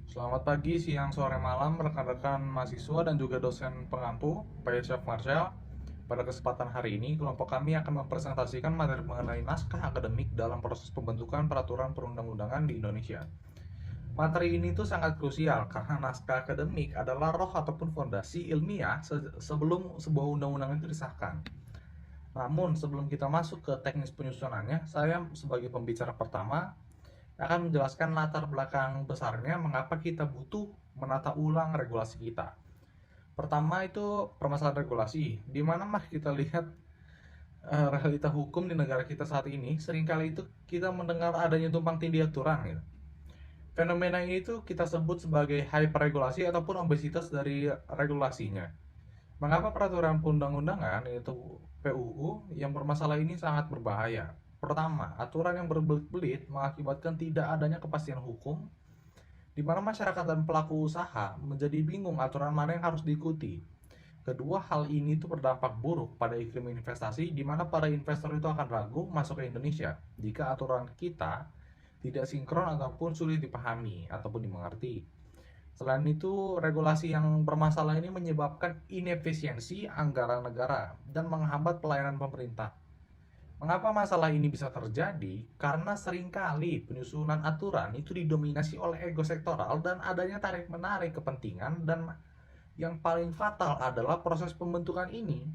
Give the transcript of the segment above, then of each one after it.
Selamat pagi, siang, sore, malam, rekan-rekan mahasiswa dan juga dosen pengampu, Pak Chef Marshall. Pada kesempatan hari ini, kelompok kami akan mempresentasikan materi mengenai naskah akademik dalam proses pembentukan peraturan perundang-undangan di Indonesia. Materi ini tuh sangat krusial karena naskah akademik adalah roh ataupun fondasi ilmiah sebelum sebuah undang-undang itu disahkan. Namun, sebelum kita masuk ke teknis penyusunannya, saya sebagai pembicara pertama akan menjelaskan latar belakang besarnya mengapa kita butuh menata ulang regulasi kita. Pertama itu permasalahan regulasi, di mana mah kita lihat realita hukum di negara kita saat ini, seringkali itu kita mendengar adanya tumpang tindih aturan gitu. Fenomena ini itu kita sebut sebagai hyperregulasi ataupun obesitas dari regulasinya. Mengapa peraturan perundang-undangan yaitu PUU yang bermasalah ini sangat berbahaya? Pertama, aturan yang berbelit-belit mengakibatkan tidak adanya kepastian hukum di mana masyarakat dan pelaku usaha menjadi bingung aturan mana yang harus diikuti. Kedua, hal ini itu berdampak buruk pada iklim investasi di mana para investor itu akan ragu masuk ke Indonesia jika aturan kita tidak sinkron ataupun sulit dipahami ataupun dimengerti. Selain itu, regulasi yang bermasalah ini menyebabkan inefisiensi anggaran negara dan menghambat pelayanan pemerintah. Mengapa masalah ini bisa terjadi? Karena seringkali penyusunan aturan itu didominasi oleh ego sektoral dan adanya tarik-menarik kepentingan, dan yang paling fatal adalah proses pembentukan ini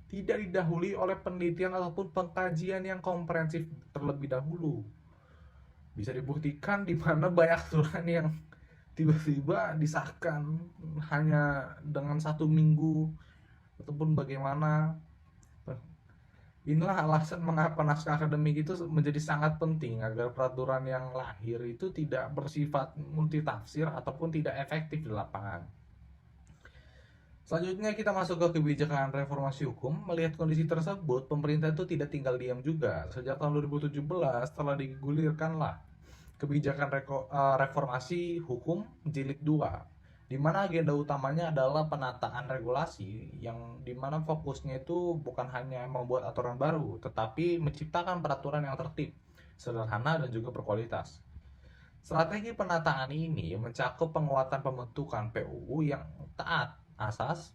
tidak didahului oleh penelitian ataupun pengkajian yang komprehensif terlebih dahulu. Bisa dibuktikan di mana banyak aturan yang tiba-tiba disahkan hanya dengan 1 minggu ataupun bagaimana. Inilah alasan mengapa naskah akademik itu menjadi sangat penting agar peraturan yang lahir itu tidak bersifat multitafsir ataupun tidak efektif di lapangan. Selanjutnya kita masuk ke kebijakan reformasi hukum. Melihat kondisi tersebut, pemerintah itu tidak tinggal diam juga. Sejak tahun 2017 telah digulirkanlah kebijakan reformasi hukum jilid 2, di mana agenda utamanya adalah penataan regulasi yang dimana fokusnya itu bukan hanya membuat aturan baru, tetapi menciptakan peraturan yang tertib, sederhana, dan juga berkualitas. Strategi penataan ini mencakup penguatan pembentukan PUU yang taat asas,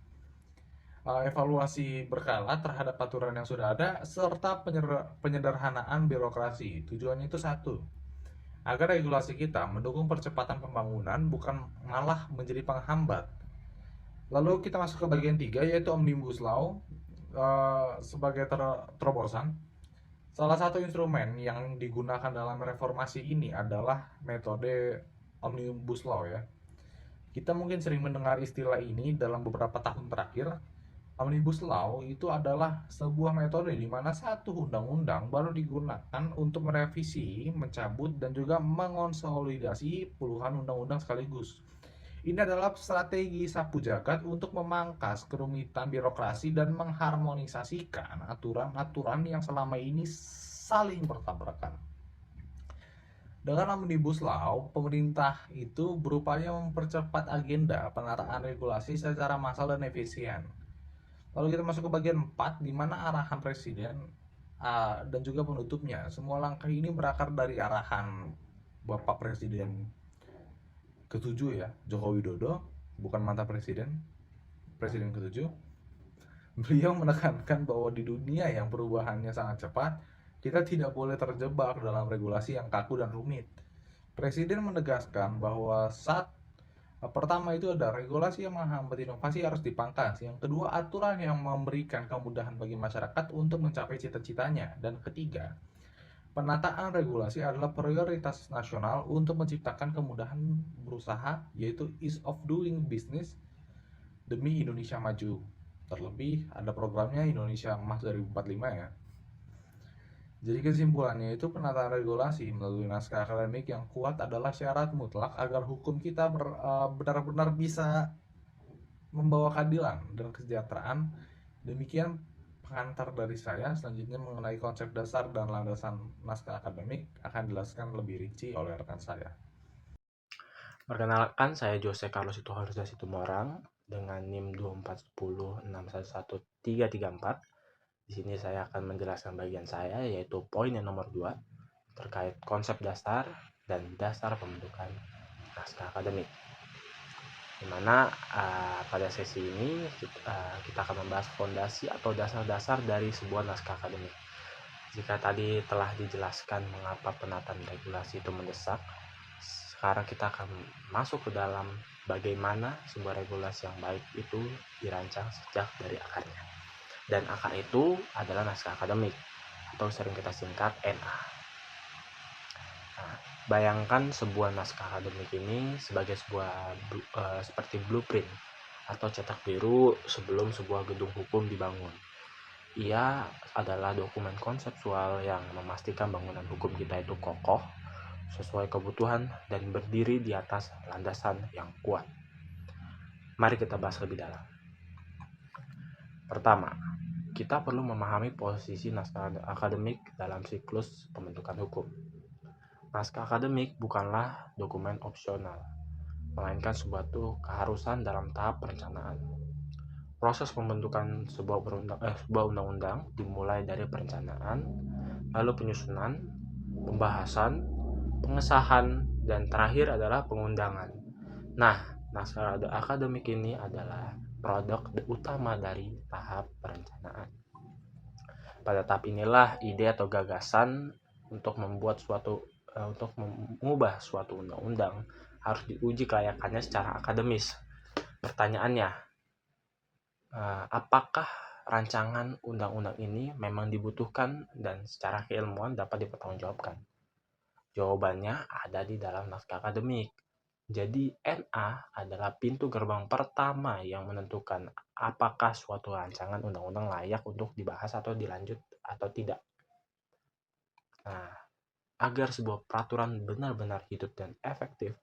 evaluasi berkala terhadap aturan yang sudah ada, serta penyederhanaan birokrasi. Tujuannya itu satu, agar regulasi kita mendukung percepatan pembangunan bukan malah menjadi penghambat. Lalu kita masuk ke bagian 3 yaitu Omnibus Law. Sebagai terobosan, salah satu instrumen yang digunakan dalam reformasi ini adalah metode Omnibus Law ya. Kita mungkin sering mendengar istilah ini dalam beberapa tahun terakhir. Omnibus Law itu adalah sebuah metode di mana satu undang-undang baru digunakan untuk merevisi, mencabut, dan juga mengonsolidasi puluhan undang-undang sekaligus. Ini adalah strategi sapu jagat untuk memangkas kerumitan birokrasi dan mengharmonisasikan aturan-aturan yang selama ini saling bertabrakan. Dengan Omnibus Law, pemerintah itu berupaya mempercepat agenda penataan regulasi secara massal dan efisien. Lalu kita masuk ke bagian 4, di mana arahan presiden dan juga penutupnya. Semua langkah ini berakar dari arahan Bapak Presiden ketujuh ya, Joko Widodo, bukan mantan presiden, presiden ketujuh. Beliau menekankan bahwa di dunia yang perubahannya sangat cepat, kita tidak boleh terjebak dalam regulasi yang kaku dan rumit. Presiden menegaskan bahwa saat pertama itu ada regulasi yang menghambat inovasi harus dipangkas. Yang kedua, aturan yang memberikan kemudahan bagi masyarakat untuk mencapai cita-citanya. Dan ketiga, penataan regulasi adalah prioritas nasional untuk menciptakan kemudahan berusaha, yaitu ease of doing business demi Indonesia maju. Terlebih ada programnya Indonesia Emas 2045 ya. Jadi kesimpulannya itu penataan regulasi melalui naskah akademik yang kuat adalah syarat mutlak agar hukum kita benar-benar bisa membawa keadilan dan kesejahteraan. Demikian pengantar dari saya. Selanjutnya mengenai konsep dasar dan landasan naskah akademik akan dijelaskan lebih rinci oleh rekan saya. Perkenalkan, saya Jose Carlos Ituharja Situmorang dengan NIM 240611334. Di sini saya akan menjelaskan bagian saya, yaitu poin yang nomor 2 terkait konsep dasar dan dasar pembentukan naskah akademik. Dimana pada sesi ini kita akan membahas fondasi atau dasar-dasar dari sebuah naskah akademik. Jika tadi telah dijelaskan mengapa penataan regulasi itu mendesak, sekarang kita akan masuk ke dalam bagaimana sebuah regulasi yang baik itu dirancang sejak dari akarnya. Dan akar itu adalah naskah akademik atau sering kita singkat NA. Nah, bayangkan sebuah naskah akademik ini sebagai sebuah seperti blueprint atau cetak biru sebelum sebuah gedung hukum dibangun. Ia adalah dokumen konseptual yang memastikan bangunan hukum kita itu kokoh, sesuai kebutuhan, dan berdiri di atas landasan yang kuat. Mari kita bahas lebih dalam. Pertama, kita perlu memahami posisi naskah akademik dalam siklus pembentukan hukum. Naskah akademik bukanlah dokumen opsional, melainkan suatu keharusan dalam tahap perencanaan. Proses pembentukan sebuah undang-undang dimulai dari perencanaan, lalu penyusunan, pembahasan, pengesahan, dan terakhir adalah pengundangan. Nah, naskah akademik ini adalah produk utama dari tahap perencanaan. Pada tahap inilah ide atau gagasan untuk mengubah suatu undang-undang harus diuji kelayakannya secara akademis. Pertanyaannya, apakah rancangan undang-undang ini memang dibutuhkan dan secara keilmuan dapat dipertanggungjawabkan? Jawabannya ada di dalam naskah akademik. Jadi NA adalah pintu gerbang pertama yang menentukan apakah suatu rancangan undang-undang layak untuk dibahas atau dilanjut atau tidak. Nah, agar sebuah peraturan benar-benar hidup dan efektif,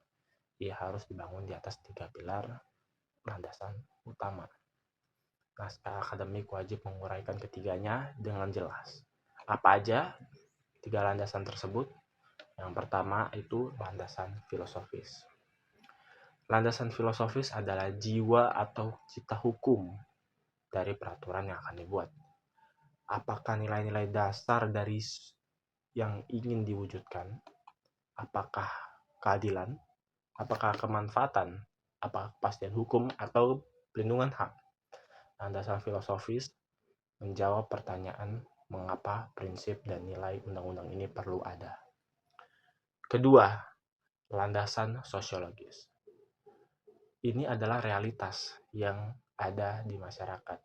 ia harus dibangun di atas 3 pilar landasan utama. Naskah akademik wajib menguraikan ketiganya dengan jelas. Apa aja 3 landasan tersebut? Yang pertama itu landasan filosofis. Landasan filosofis adalah jiwa atau cita hukum dari peraturan yang akan dibuat. Apakah nilai-nilai dasar dari yang ingin diwujudkan? Apakah keadilan? Apakah kemanfaatan? Apakah kepastian hukum atau pelindungan hak? Landasan filosofis menjawab pertanyaan mengapa prinsip dan nilai undang-undang ini perlu ada. Kedua, landasan sosiologis. Ini adalah realitas yang ada di masyarakat.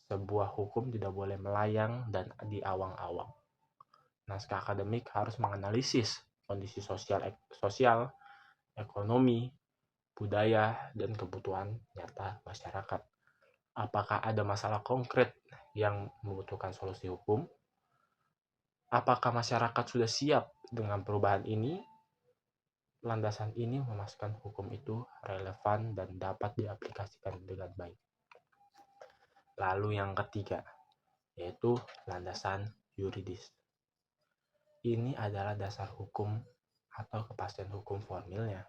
Sebuah hukum tidak boleh melayang dan diawang-awang. Naskah akademik harus menganalisis kondisi sosial, ekonomi, budaya, dan kebutuhan nyata masyarakat. Apakah ada masalah konkret yang membutuhkan solusi hukum? Apakah masyarakat sudah siap dengan perubahan ini? Landasan ini memastikan hukum itu relevan dan dapat diaplikasikan dengan baik. Lalu yang ketiga, yaitu landasan yuridis. Ini adalah dasar hukum atau kepastian hukum formilnya.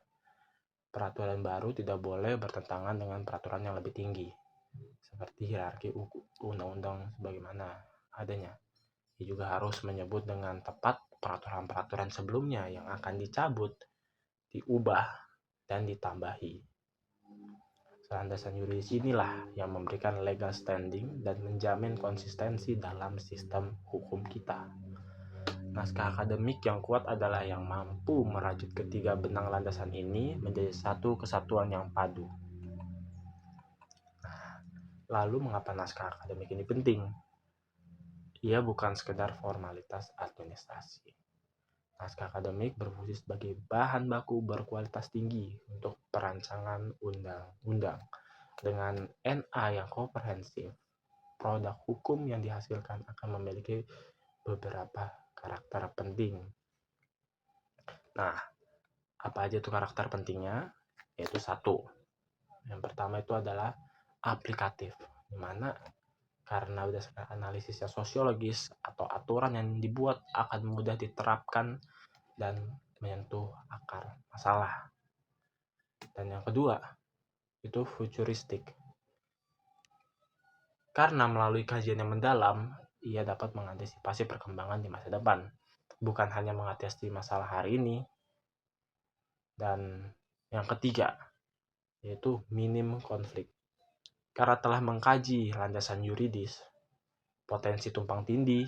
Peraturan baru tidak boleh bertentangan dengan peraturan yang lebih tinggi, seperti hierarki undang-undang sebagaimana adanya. Ia juga harus menyebut dengan tepat peraturan-peraturan sebelumnya yang akan dicabut, diubah, dan ditambahi. Landasan yuridis inilah yang memberikan legal standing dan menjamin konsistensi dalam sistem hukum kita. Naskah akademik yang kuat adalah yang mampu merajut ketiga benang landasan ini menjadi satu kesatuan yang padu. Lalu mengapa naskah akademik ini penting? Ia bukan sekedar formalitas administrasi. Naskah akademik berfungsi sebagai bahan baku berkualitas tinggi untuk perancangan undang-undang. Dengan NA yang komprehensif, produk hukum yang dihasilkan akan memiliki beberapa karakter penting. Nah, apa aja itu karakter pentingnya? Yaitu 1. Yang pertama itu adalah aplikatif, di mana karena berdasarkan analisis yang sosiologis atau aturan yang dibuat akan mudah diterapkan dan menyentuh akar masalah. Dan yang kedua, itu futuristik. Karena melalui kajian yang mendalam, ia dapat mengantisipasi perkembangan di masa depan. Bukan hanya mengatasi masalah hari ini, dan Yang ketiga, yaitu minim konflik. Karena telah mengkaji landasan yuridis, potensi tumpang tindih,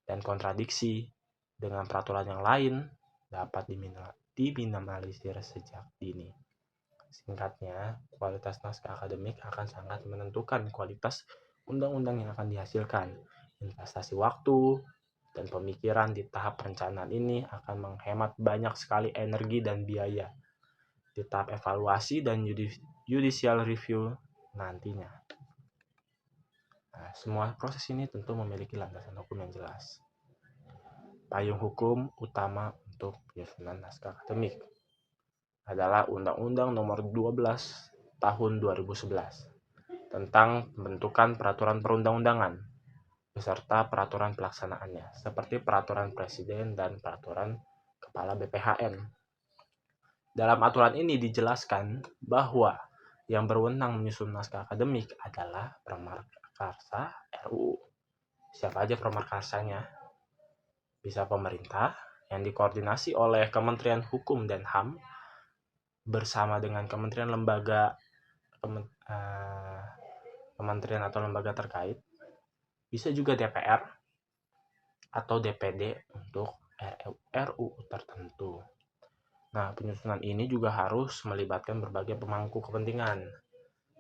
dan kontradiksi dengan peraturan yang lain dapat diminimalisir sejak dini. Singkatnya, kualitas naskah akademik akan sangat menentukan kualitas undang-undang yang akan dihasilkan. Investasi waktu dan pemikiran di tahap perencanaan ini akan menghemat banyak sekali energi dan biaya di tahap evaluasi dan judicial review nantinya. Nah, semua proses ini tentu memiliki landasan hukum yang jelas. Payung hukum utama untuk penyusunan naskah akademik adalah Undang-Undang Nomor 12 Tahun 2011 tentang pembentukan peraturan perundang-undangan beserta peraturan pelaksanaannya, seperti peraturan presiden dan peraturan kepala BPHN. Dalam aturan ini dijelaskan bahwa yang berwenang menyusun naskah akademik adalah prakarsa RUU. Siapa aja prakarshanya? Bisa pemerintah yang dikoordinasi oleh Kementerian Hukum dan HAM bersama dengan kementerian atau lembaga terkait. Bisa juga DPR atau DPD untuk RUU tertentu. Nah, penyusunan ini juga harus melibatkan berbagai pemangku kepentingan,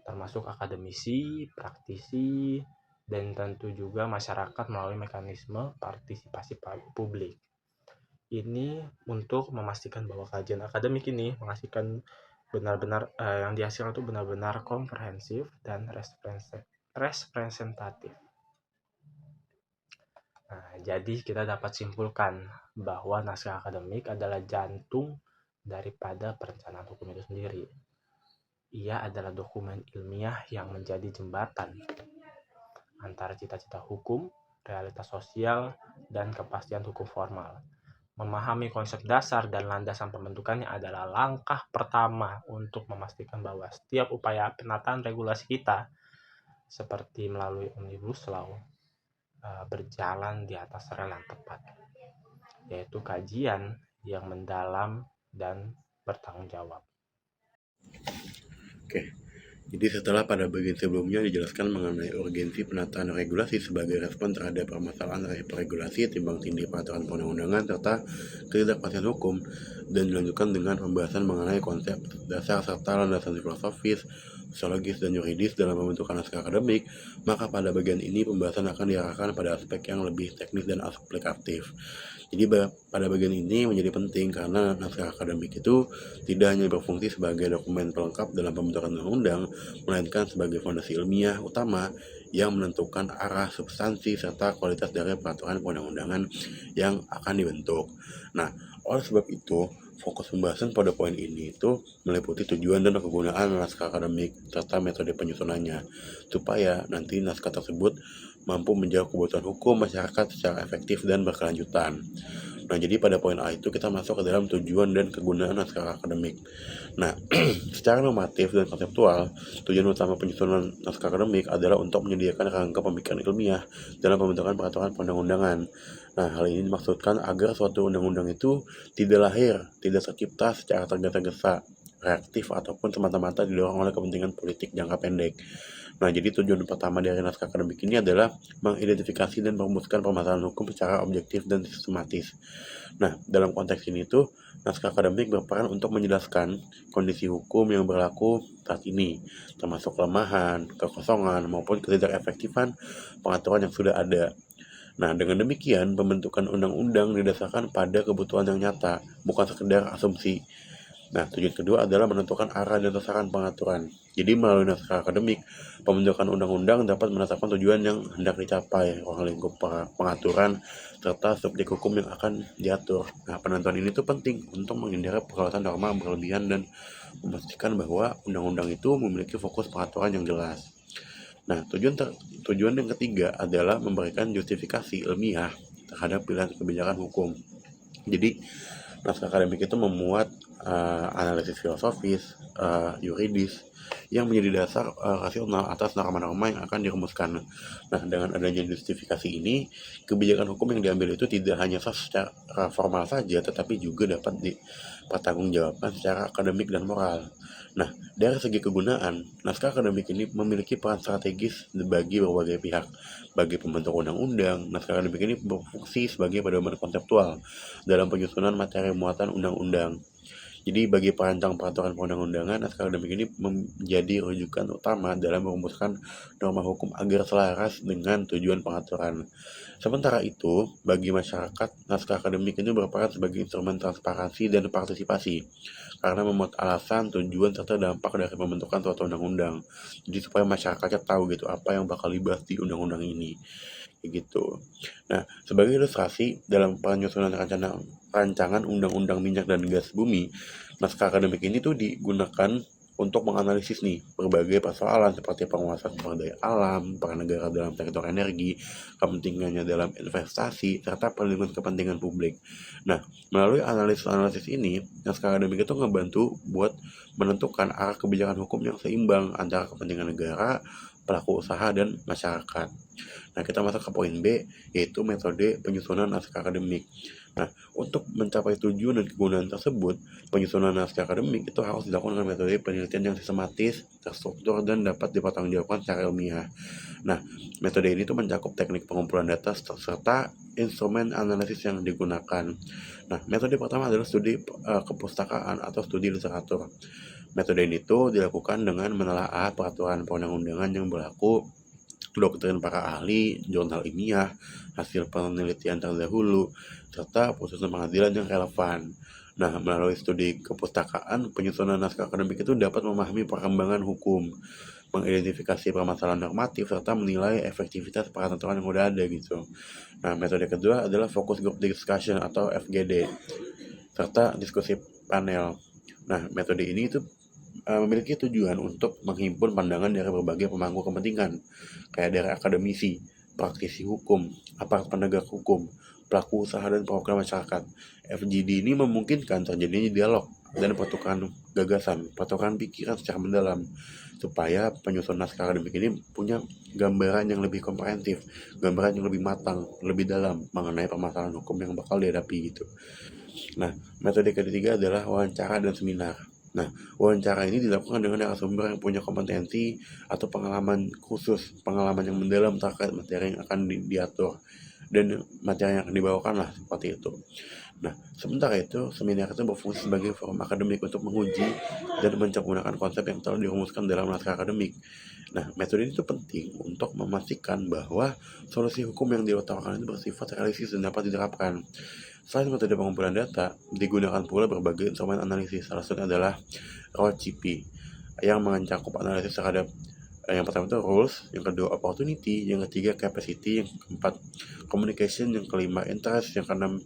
termasuk akademisi, praktisi, dan tentu juga masyarakat melalui mekanisme partisipasi publik. Ini untuk memastikan bahwa kajian akademik ini menghasilkan benar-benar yang dihasilkan itu benar-benar komprehensif dan representatif. Nah, jadi kita dapat simpulkan bahwa naskah akademik adalah jantung daripada perencanaan hukum itu sendiri. Ia adalah dokumen ilmiah yang menjadi jembatan antara cita-cita hukum, realitas sosial, dan kepastian hukum formal. Memahami konsep dasar dan landasan pembentukannya adalah langkah pertama untuk memastikan bahwa setiap upaya penataan regulasi kita, seperti melalui Omnibus Law, berjalan di atas rel yang tepat, yaitu kajian yang mendalam dan bertanggung jawab. Oke, jadi setelah pada bagian sebelumnya dijelaskan mengenai urgensi penataan regulasi sebagai respon terhadap permasalahan regulasi, timbang tindih peraturan perundang-undangan, serta ketidakpastian hukum, dan dilanjutkan dengan pembahasan mengenai konsep dasar serta landasan filosofis, sosiologis, dan yuridis dalam pembentukan naskah akademik, maka pada bagian ini pembahasan akan diarahkan pada aspek yang lebih teknis dan aplikatif. Jadi pada bagian ini menjadi penting karena naskah akademik itu tidak hanya berfungsi sebagai dokumen pelengkap dalam pembentukan undang-undang, melainkan sebagai fondasi ilmiah utama yang menentukan arah, substansi, serta kualitas dari peraturan perundang-undangan yang akan dibentuk. Nah, oleh sebab itu, fokus pembahasan pada poin ini itu meliputi tujuan dan kegunaan naskah akademik serta metode penyusunannya, supaya nanti naskah tersebut mampu menjawab kebutuhan hukum masyarakat secara efektif dan berkelanjutan. Nah, jadi pada poin A itu kita masuk ke dalam tujuan dan kegunaan naskah akademik. Nah, secara normatif dan konseptual, tujuan utama penyusunan naskah akademik adalah untuk menyediakan kerangka pemikiran ilmiah dalam pembentukan peraturan perundang-undangan. Nah, hal ini dimaksudkan agar suatu undang-undang itu tidak lahir, tidak tercipta secara tergesa-gesa, reaktif, ataupun semata-mata didorong oleh kepentingan politik jangka pendek. Nah, jadi tujuan pertama dari naskah akademik ini adalah mengidentifikasi dan merumuskan permasalahan hukum secara objektif dan sistematis. Nah, dalam konteks ini tuh, naskah akademik berperan untuk menjelaskan kondisi hukum yang berlaku saat ini, termasuk kelemahan, kekosongan, maupun ketidakefektifan pengaturan yang sudah ada. Nah, dengan demikian, pembentukan undang-undang didasarkan pada kebutuhan yang nyata, bukan sekedar asumsi. Nah, tujuan kedua adalah menentukan arah dan sasaran pengaturan. Jadi, melalui naskah akademik, pembentukan undang-undang dapat menetapkan tujuan yang hendak dicapai, ruang lingkup pengaturan, serta subjek hukum yang akan diatur. Nah, penentuan ini tuh penting untuk menghindari peralatan norma berlebihan dan memastikan bahwa undang-undang itu memiliki fokus pengaturan yang jelas. Nah, tujuan yang ketiga adalah memberikan justifikasi ilmiah terhadap pilihan kebijakan hukum. Jadi, naskah akademik itu memuat analisis filosofis, yuridis, yang menjadi dasar rasional atas norma-norma yang akan dirumuskan. Nah, dengan adanya justifikasi ini, kebijakan hukum yang diambil itu tidak hanya sah secara formal saja, tetapi juga dapat dipertanggungjawabkan secara akademik dan moral. Nah, dari segi kegunaan, naskah akademik ini memiliki peran strategis bagi berbagai pihak. Bagi pembentuk undang-undang, naskah akademik ini berfungsi sebagai pedoman konseptual dalam penyusunan materi muatan undang-undang. Jadi bagi perancang peraturan perundang-undangan, naskah akademik ini menjadi rujukan utama dalam merumuskan norma hukum agar selaras dengan tujuan pengaturan. Sementara itu, bagi masyarakat, naskah akademik ini berperan sebagai instrumen transparansi dan partisipasi karena memuat alasan, tujuan, serta dampak dari pembentukan suatu undang-undang. Jadi supaya masyarakatnya tahu gitu apa yang bakal dibahas di undang-undang ini. Gitu. Nah, sebagai ilustrasi dalam penyusunan rancangan undang-undang minyak dan gas bumi, naskah akademik ini tuh digunakan untuk menganalisis nih berbagai persoalan seperti penguasaan sumber daya alam, peran negara dalam sektor energi, kepentingannya dalam investasi, serta perlindungan kepentingan publik. Nah, melalui analisis ini, naskah akademik itu ngebantu buat menentukan arah kebijakan hukum yang seimbang antara kepentingan negara, pelaku usaha, dan masyarakat. Nah, kita masuk ke poin B, yaitu metode penyusunan naskah akademik. Nah, untuk mencapai tujuan dan kegunaan tersebut, penyusunan naskah akademik itu harus dilakukan dengan metode penelitian yang sistematis, terstruktur, dan dapat dipertanggungjawabkan secara ilmiah. Nah, metode ini tuh mencakup teknik pengumpulan data serta instrumen analisis yang digunakan. Nah, metode pertama adalah studi kepustakaan atau studi literatur. Metode ini tuh dilakukan dengan menelaah peraturan perundang-undangan yang berlaku, doktrin para ahli, jurnal ilmiah, hasil penelitian terdahulu, serta putusan pengadilan yang relevan. Nah, melalui studi kepustakaan, penyusunan naskah akademik itu dapat memahami perkembangan hukum, mengidentifikasi permasalahan normatif, serta menilai efektivitas peraturan yang udah ada gitu. Nah, metode kedua adalah focus group discussion atau FGD, serta diskusi panel. Nah, metode ini itu memiliki tujuan untuk menghimpun pandangan dari berbagai pemangku kepentingan, kayak dari akademisi, praktisi hukum, aparat penegak hukum, pelaku usaha, dan perwakilan masyarakat. FGD ini memungkinkan terjadinya dialog dan pertukaran gagasan, pertukaran pikiran secara mendalam, supaya penyusunan naskah akademik ini punya gambaran yang lebih komprehensif, gambaran yang lebih matang, lebih dalam mengenai permasalahan hukum yang bakal dihadapi gitu. Nah, metode ketiga adalah wawancara dan seminar. Nah, wawancara ini dilakukan dengan narasumber yang punya kompetensi atau pengalaman khusus, pengalaman yang mendalam terkait materi yang akan diatur dan materi yang akan dibawakan lah, seperti itu. Nah, sementara itu, seminar itu berfungsi sebagai forum akademik untuk menguji dan mencempurnakan konsep yang telah dirumuskan dalam naskah akademik. Nah, metode ini tuh penting untuk memastikan bahwa solusi hukum yang diutarakan itu bersifat realistis dan dapat diterapkan. Selain metode pengumpulan data, digunakan pula berbagai instrumen analisis. Salah satunya adalah ROCP yang mencakup analisis terhadap yang pertama itu rules, yang kedua opportunity, yang ketiga capacity, yang keempat communication, yang kelima interest, yang keenam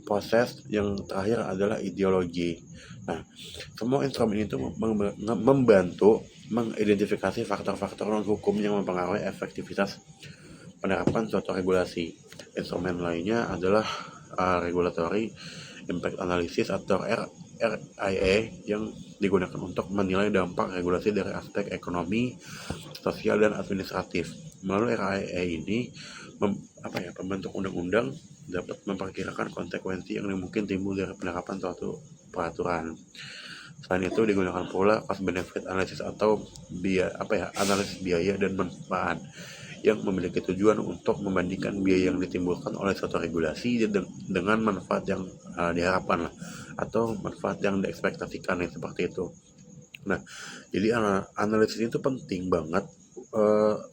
proses, yang terakhir adalah ideologi. Nah, semua instrumen itu membantu mengidentifikasi faktor-faktor non-hukum yang mempengaruhi efektivitas penerapan suatu regulasi. Instrumen lainnya adalah regulatory impact analysis atau RIA yang digunakan untuk menilai dampak regulasi dari aspek ekonomi, sosial, dan administratif. Melalui RIA ini, pembentuk undang-undang dapat memperkirakan konsekuensi yang mungkin timbul dari penerapan suatu peraturan. Selain itu digunakan pula cost benefit analysis atau analisis biaya dan manfaat yang memiliki tujuan untuk membandingkan biaya yang ditimbulkan oleh suatu regulasi dengan manfaat yang diharapkan atau manfaat yang diekspektasikan seperti itu. Nah, jadi analisis itu penting banget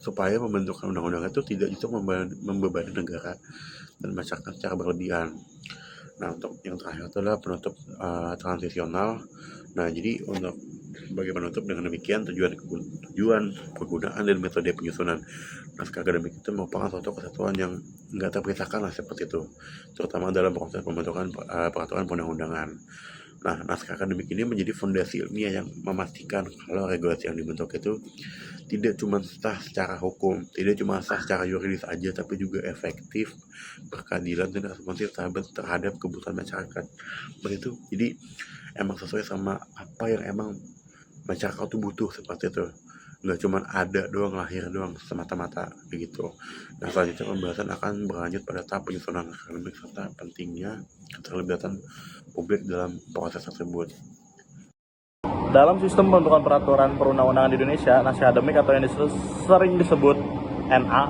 supaya pembentukan undang-undang itu tidak justru membebani negara dan masyarakat secara berlebihan. Nah, untuk yang terakhir adalah penutup transisional. Nah, jadi untuk sebagai penutup, dengan demikian tujuan, kegunaan, dan metode penyusunan naskah akademik itu merupakan suatu kesatuan yang nggak terpisahkan lah, seperti itu, terutama dalam proses pembentukan peraturan perundang-undangan. Nah, naskah akademik ini menjadi fondasi ilmiah yang memastikan kalau regulasi yang dibentuk itu tidak cuma sah secara hukum, tidak cuma sah secara yuridis aja, tapi juga efektif, berkeadilan, dan responsif terhadap kebutuhan masyarakat. Begitu, jadi emang sesuai sama apa yang emang masyarakat tuh butuh seperti itu, nggak cuma ada doang, lahir doang semata-mata begitu. Nah, selanjutnya pembahasan akan berlanjut pada tahap penyusunan akademik serta pentingnya keterlibatan publik dalam proses tersebut. Dalam sistem pembentukan peraturan perundang-undangan di Indonesia, naskah akademik atau yang sering disebut NA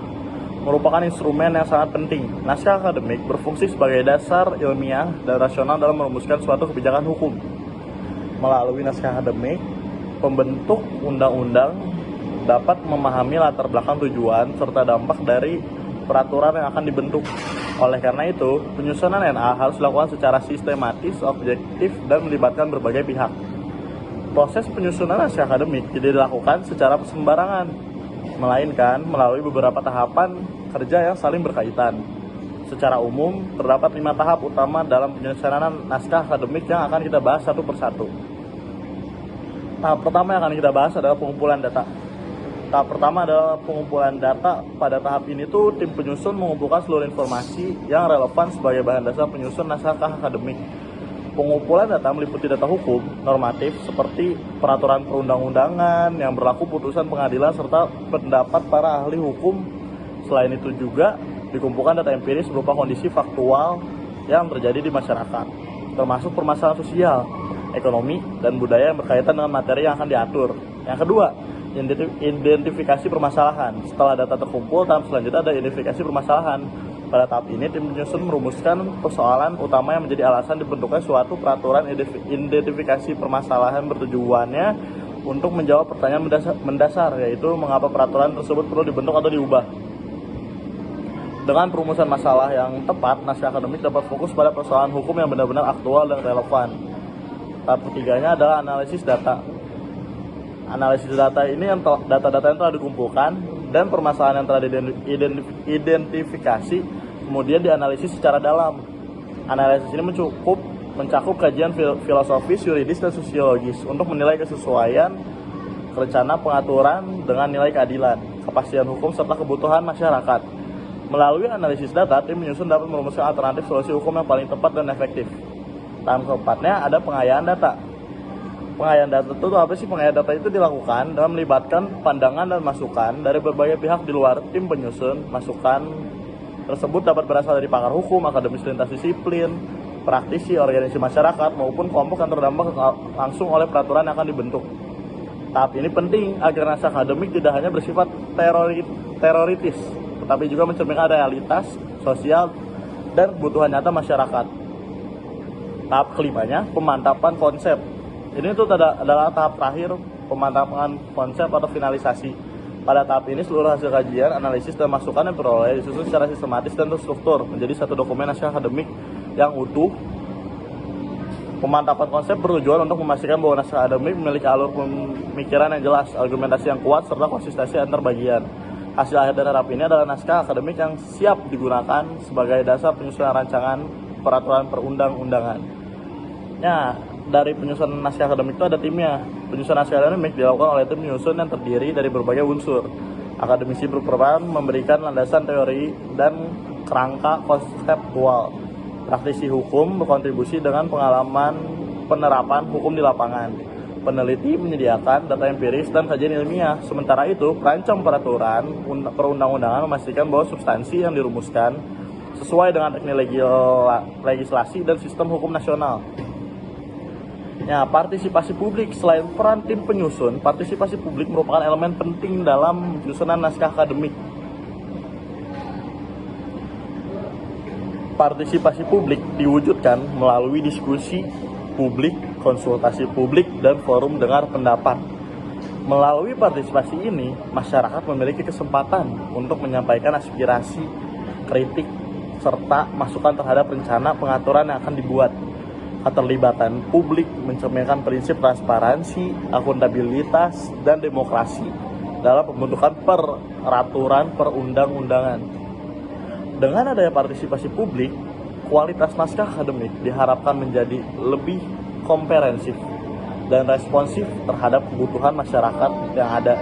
merupakan instrumen yang sangat penting. Naskah akademik berfungsi sebagai dasar ilmiah dan rasional dalam merumuskan suatu kebijakan hukum. Melalui naskah akademik, pembentuk undang-undang dapat memahami latar belakang tujuan serta dampak dari peraturan yang akan dibentuk. Oleh karena itu, penyusunan NA harus dilakukan secara sistematis, objektif, dan melibatkan berbagai pihak. Proses penyusunan naskah akademik tidak dilakukan secara sembarangan, melainkan melalui beberapa tahapan kerja yang saling berkaitan. Secara umum, terdapat 5 tahap utama dalam penyusunan naskah akademik yang akan kita bahas satu persatu. Tahap pertama yang akan kita bahas adalah pengumpulan data. Tahap pertama adalah pengumpulan data. Pada tahap ini tuh tim penyusun mengumpulkan seluruh informasi yang relevan sebagai bahan dasar penyusun naskah akademik. Pengumpulan data meliputi data hukum, normatif, seperti peraturan perundang-undangan yang berlaku, putusan pengadilan, serta pendapat para ahli hukum. Selain itu juga dikumpulkan data empiris berupa kondisi faktual yang terjadi di masyarakat, termasuk permasalahan sosial, ekonomi, dan budaya yang berkaitan dengan materi yang akan diatur. Yang kedua, identifikasi permasalahan. Setelah data terkumpul, tahap selanjutnya ada identifikasi permasalahan. Pada tahap ini, tim penyusun merumuskan persoalan utama yang menjadi alasan dibentuknya suatu peraturan. Identifikasi permasalahan bertujuannya untuk menjawab pertanyaan mendasar, yaitu mengapa peraturan tersebut perlu dibentuk atau diubah. Dengan perumusan masalah yang tepat, naskah akademik dapat fokus pada persoalan hukum yang benar-benar aktual dan relevan. Tahap ketiganya adalah analisis data. Analisis data ini data-data yang telah dikumpulkan dan permasalahan yang telah diidentifikasi kemudian dianalisis secara dalam. Analisis ini mencakup kajian filosofis, yuridis, dan sosiologis untuk menilai kesesuaian rencana pengaturan dengan nilai keadilan, kepastian hukum, serta kebutuhan masyarakat. Melalui analisis data, tim penyusun dapat merumuskan alternatif solusi hukum yang paling tepat dan efektif. Tahap keempatnya ada pengayaan data. Pengayaan data itu apa sih? Pengayaan data itu dilakukan dengan melibatkan pandangan dan masukan dari berbagai pihak di luar tim penyusun. Masukan tersebut dapat berasal dari pakar hukum, akademis lintas disiplin, praktisi, organisasi masyarakat, maupun kelompok yang terdampak langsung oleh peraturan yang akan dibentuk. Tahap ini penting agar naskah akademik tidak hanya bersifat teoritis, tetapi juga mencerminkan realitas sosial dan kebutuhan nyata masyarakat. Tahap kelimanya, pemantapan konsep. Ini tuh adalah tahap terakhir, pemantapan konsep atau finalisasi. Pada tahap ini seluruh hasil kajian, analisis, dan masukan yang diperoleh disusun secara sistematis dan terstruktur menjadi satu dokumen naskah akademik yang utuh. Pemantapan konsep bertujuan untuk memastikan bahwa naskah akademik memiliki alur pemikiran yang jelas, argumentasi yang kuat, serta konsistensi antar bagian. Hasil akhir dari tahap ini adalah naskah akademik yang siap digunakan sebagai dasar penyusunan rancangan peraturan perundang-undangan. Ya, dari penyusunan naskah akademik itu ada timnya. Penyusunan naskah akademik dilakukan oleh tim penyusun yang terdiri dari berbagai unsur. Akademisi berperan memberikan landasan teori dan kerangka konseptual. Praktisi hukum berkontribusi dengan pengalaman penerapan hukum di lapangan. Peneliti menyediakan data empiris dan kajian ilmiah. Sementara itu, perancang peraturan perundang-undangan memastikan bahwa substansi yang dirumuskan sesuai dengan teknik legislasi dan sistem hukum nasional. Ya, partisipasi publik. Selain peran tim penyusun, partisipasi publik merupakan elemen penting dalam penyusunan naskah akademik. Partisipasi publik diwujudkan melalui diskusi publik, konsultasi publik, dan forum dengar pendapat. Melalui partisipasi ini, masyarakat memiliki kesempatan untuk menyampaikan aspirasi, kritik, serta masukan terhadap rencana pengaturan yang akan dibuat. Keterlibatan publik mencerminkan prinsip transparansi, akuntabilitas, dan demokrasi dalam pembentukan peraturan perundang-undangan. Dengan adanya partisipasi publik, kualitas naskah akademik diharapkan menjadi lebih komprehensif dan responsif terhadap kebutuhan masyarakat yang ada.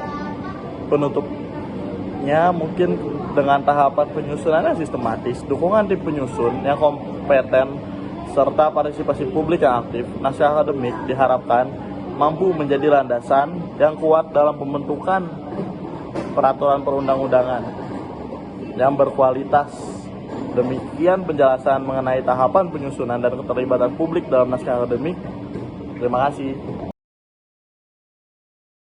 Penutupnya, mungkin dengan tahapan penyusunan yang sistematis, dukungan tim penyusun yang kompeten, serta partisipasi publik yang aktif, naskah akademik diharapkan mampu menjadi landasan yang kuat dalam pembentukan peraturan perundang-undangan yang berkualitas. Demikian penjelasan mengenai tahapan penyusunan dan keterlibatan publik dalam naskah akademik. Terima kasih.